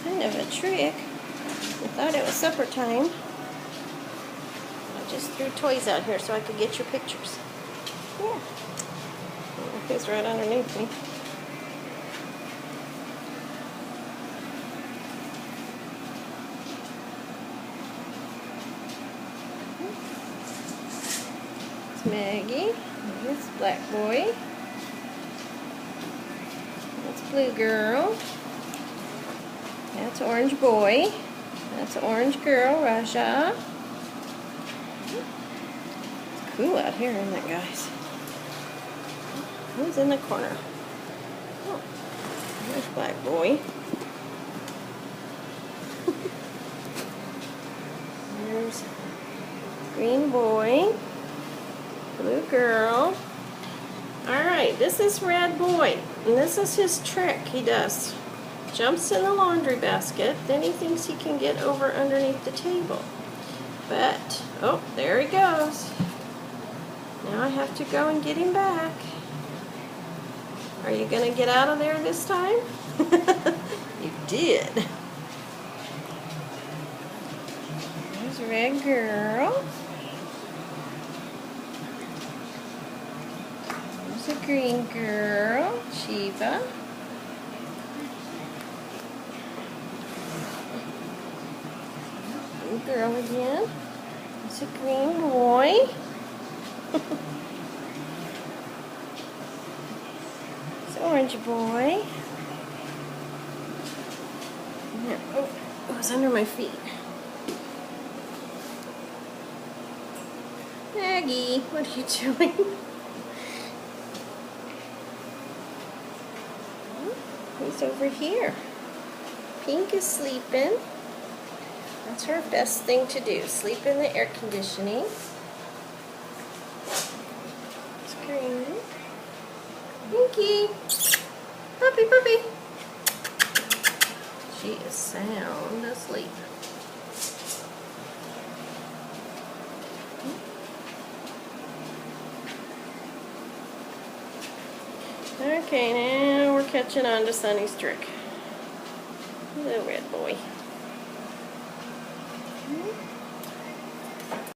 kind of a trick. I thought it was supper time. I just threw toys out here so I could get your pictures. Yeah. He's right underneath me. It's Maggie. It's Black Boy. That's Blue Girl. That's Orange Boy. That's Orange Girl, Raja. It's cool out here, isn't it, guys? Who's in the corner? Oh, there's Black Boy. There's Green Boy. Blue Girl. Alright, this is Red Boy. And this is his trick he does. Jumps in the laundry basket, then he thinks he can get over underneath the table. But, oh, there he goes. Now I have to go and get him back. Are you going to get out of there this time? You did. There's Red Girl. There's a Green Girl, Shiva. Blue Girl again. There's a Green Boy. Orange Boy. Oh, it was under my feet. Maggie, what are you doing? He's over here. Pink is sleeping. That's her best thing to do. Sleep in the air conditioning. It's Green. Pinky! Puppy, puppy! She is sound asleep. Okay, now we're catching on to Sunny's trick. Hello, Red Boy.